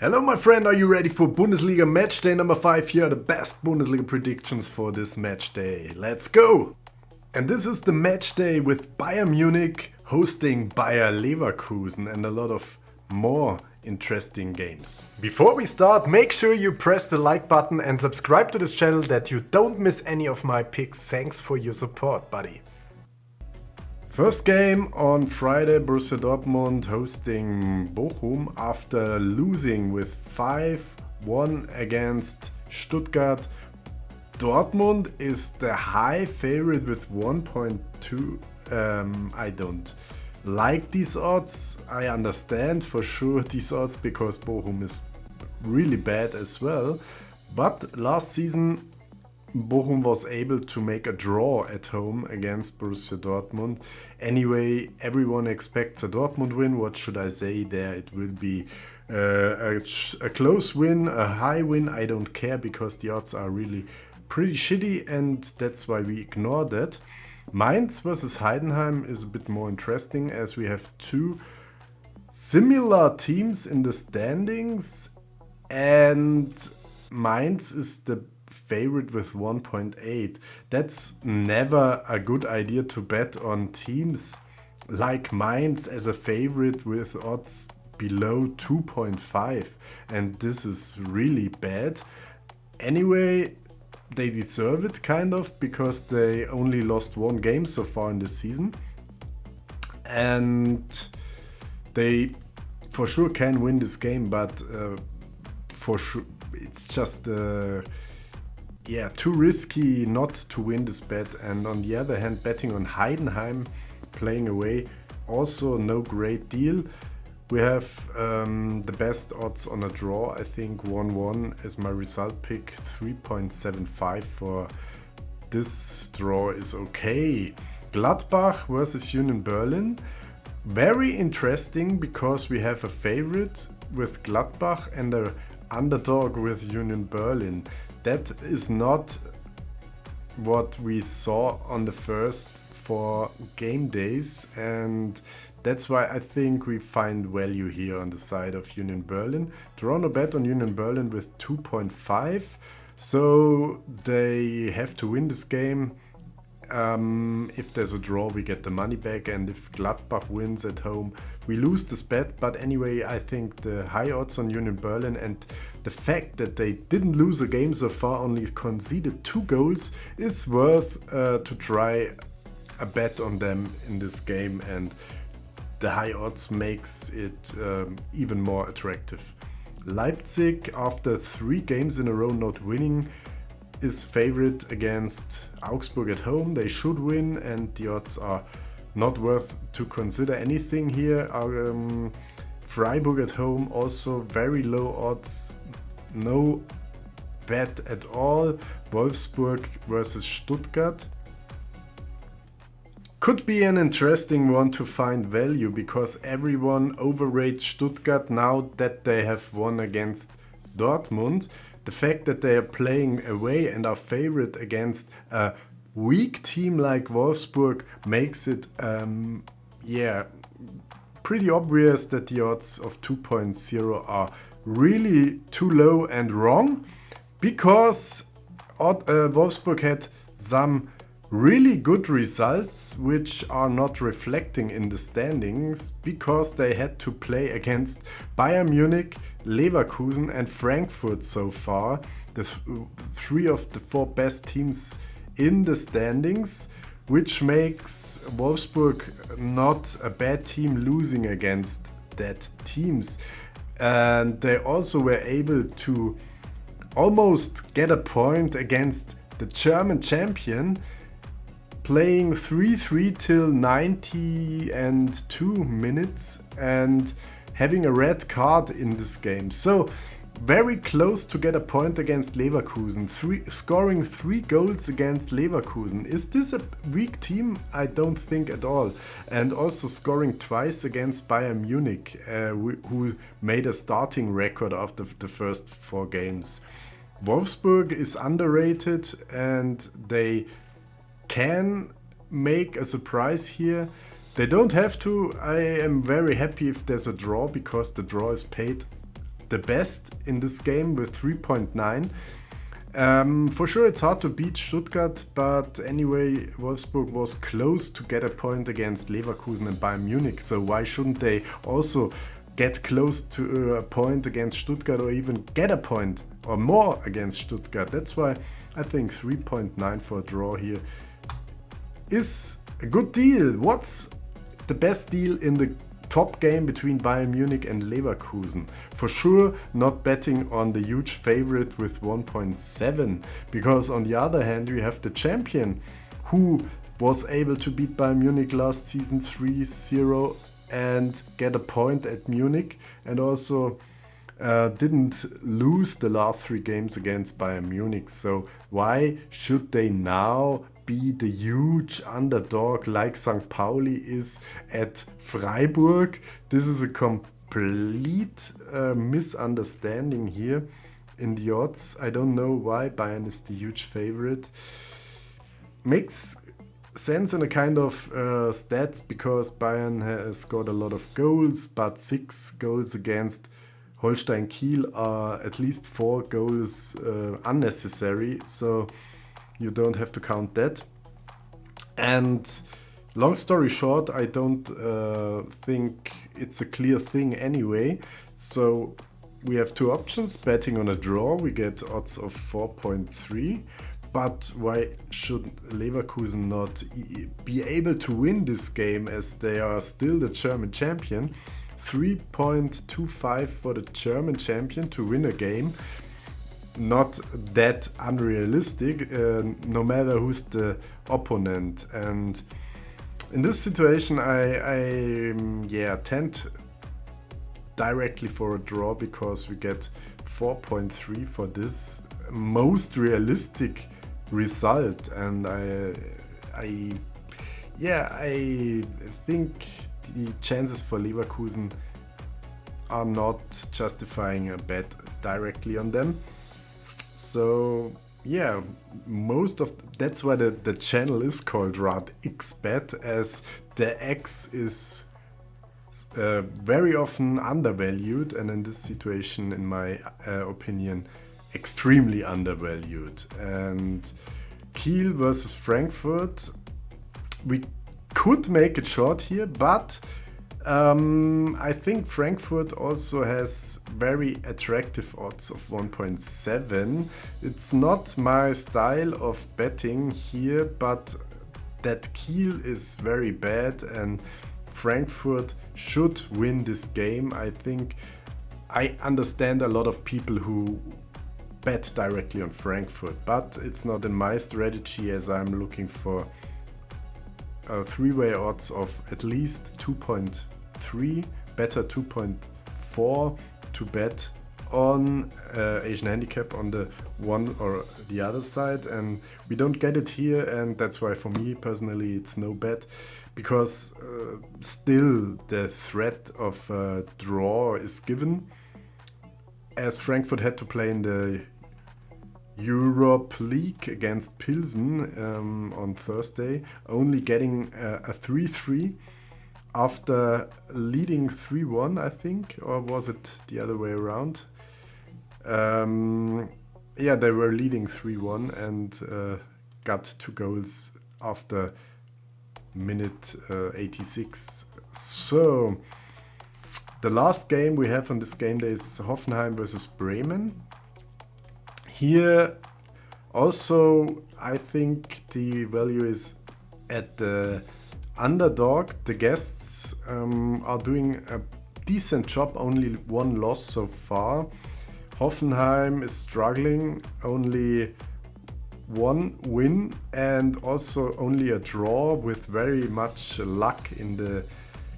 Hello my friend, are you ready for Bundesliga Matchday number 5? Here are the best Bundesliga predictions for this matchday. Let's go! And this is the matchday with Bayern Munich hosting Bayer Leverkusen and a lot of more interesting games. Before we start, make sure you press the like button and subscribe to this channel that you don't miss any of my picks. Thanks for your support, buddy. First game on Friday, Borussia Dortmund hosting Bochum after losing with 5-1 against Stuttgart. Dortmund is the high favorite with 1.2. I don't like these odds. I understand for sure these odds because Bochum is really bad as well. But last season Bochum was able to make a draw at home against Borussia Dortmund. Anyway, everyone expects a Dortmund win. What should I say there? It will be a close win, a high win. I don't care because the odds are really pretty shitty and that's why we ignore that. Mainz versus Heidenheim is a bit more interesting as we have two similar teams in the standings and Mainz is the favorite with 1.8. That's never a good idea to bet on teams like Mainz as a favorite with odds below 2.5 and this is really bad. Anyway, they deserve it kind of because they only lost one game so far in this season and they for sure can win this game, but for sure it's just too risky not to win this bet. And on the other hand, betting on Heidenheim playing away, also no great deal. We have the best odds on a draw, I think 1-1 is my result pick. 3.75 for this draw is okay. Gladbach versus Union Berlin. Very interesting because we have a favorite with Gladbach and an underdog with Union Berlin. That is not what we saw on the first 4 game days and that's why I think we find value here on the side of Union Berlin. Toronto bet on Union Berlin with 2.5, so they have to win this game. If there's a draw we get the money back and if Gladbach wins at home we lose this bet, but anyway I think the high odds on Union Berlin and the fact that they didn't lose a game so far, only conceded 2 goals, is worth to try a bet on them in this game and the high odds makes it even more attractive. Leipzig after 3 games in a row not winning is favorite against Augsburg at home. They should win and the odds are not worth to consider anything here. Freiburg at home also very low odds, no bet at all. Wolfsburg versus Stuttgart could be an interesting one to find value because everyone overrates Stuttgart now that they have won against Dortmund. The fact that they are playing away and are favorite against a weak team like Wolfsburg makes it pretty obvious that the odds of 2.0 are really too low and wrong because Wolfsburg had some really good results which are not reflecting in the standings because they had to play against Bayern Munich, Leverkusen and Frankfurt so far, the 3 of the 4 best teams in the standings, which makes Wolfsburg not a bad team losing against that teams. And they also were able to almost get a point against the German champion, playing 3-3 till 92 minutes and having a red card in this game. So very close to get a point against Leverkusen, scoring 3 goals against Leverkusen. Is this a weak team? I don't think at all. And also scoring twice against Bayern Munich, who made a starting record after the first 4 games. Wolfsburg is underrated and they can make a surprise here. They don't have to. I am very happy if there's a draw because the draw is paid the best in this game with 3.9. For sure it's hard to beat Stuttgart, but anyway, Wolfsburg was close to get a point against Leverkusen and Bayern Munich, so why shouldn't they also get close to a point against Stuttgart, or even get a point or more against Stuttgart? That's why I think 3.9 for a draw here is a good deal. What's the best deal in the top game between Bayern Munich and Leverkusen? For sure not betting on the huge favorite with 1.7, because on the other hand you have the champion who was able to beat Bayern Munich last season 3-0 and get a point at Munich, and also didn't lose the last 3 games against Bayern Munich. So why should they now be the huge underdog like St. Pauli is at Freiburg? This is a complete misunderstanding here in the odds. I don't know why Bayern is the huge favorite. Makes sense in a kind of stats, because Bayern has scored a lot of goals, but 6 goals against Holstein Kiel are at least 4 goals unnecessary, so you don't have to count that. And long story short, I don't think it's a clear thing anyway. So we have 2 options. Betting on a draw, we get odds of 4.3. But why should Leverkusen not be able to win this game, as they are still the German champion? 3.25 for the German champion to win a game. Not that unrealistic, no matter who's the opponent. And in this situation, I tend directly for a draw, because we get 4.3 for this most realistic result. And I think the chances for Leverkusen are not justifying a bet directly on them. So yeah, that's why the channel is called Radek, as the X is very often undervalued, and in this situation, in my opinion, extremely undervalued. And Kiel versus Frankfurt, we could make it short here, but I think Frankfurt also has very attractive odds of 1.7. It's not my style of betting here, but that Kiel is very bad and Frankfurt should win this game. I think I understand a lot of people who bet directly on Frankfurt, but it's not in my strategy, as I'm looking for a 3-way odds of at least 2.3, better 2.4 to bet on Asian Handicap on the one or the other side, and we don't get it here, and that's why for me personally it's no bet, because still the threat of draw is given, as Frankfurt had to play in the Europe League against Pilsen on Thursday, only getting a 3-3 after leading 3-1, I think, or was it the other way around? Yeah, they were leading 3-1 and got 2 goals after minute 86. So the last game we have on this game day is Hoffenheim versus Bremen. Here also I think the value is at the underdog. The guests are doing a decent job, only 1 loss so far. Hoffenheim is struggling, only 1 win and also only a draw, with very much luck in the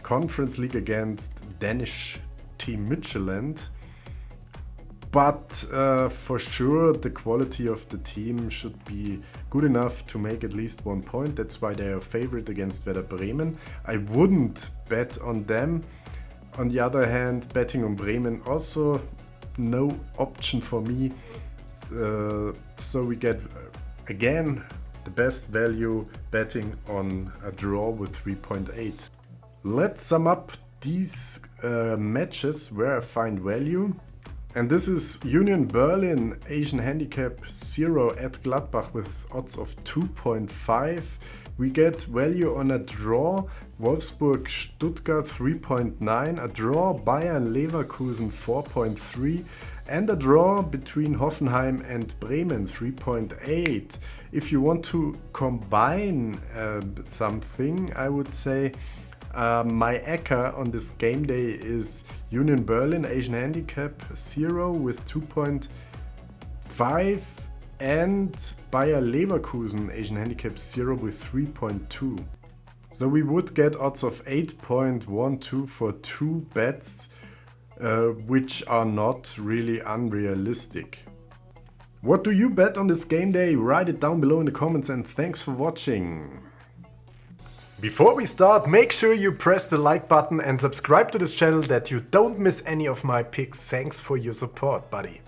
Conference League against Danish team Midtjylland. But for sure the quality of the team should be good enough to make at least 1 point. That's why they are favorite against Werder Bremen. I wouldn't bet on them. On the other hand, betting on Bremen also no option for me. So we get again the best value betting on a draw with 3.8. Let's sum up these matches where I find value. And this is Union Berlin, Asian Handicap 0 at Gladbach with odds of 2.5. We get value on a draw, Wolfsburg, Stuttgart 3.9, a draw, Bayern, Leverkusen 4.3, and a draw between Hoffenheim and Bremen 3.8. If you want to combine something, I would say my Ecker on this game day is Union Berlin Asian Handicap 0 with 2.5 and Bayer Leverkusen Asian Handicap 0 with 3.2. So we would get odds of 8.12 for two bets, which are not really unrealistic. What do you bet on this game day? Write it down below in the comments, and thanks for watching. Before we start, make sure you press the like button and subscribe to this channel that you don't miss any of my picks. Thanks for your support, buddy.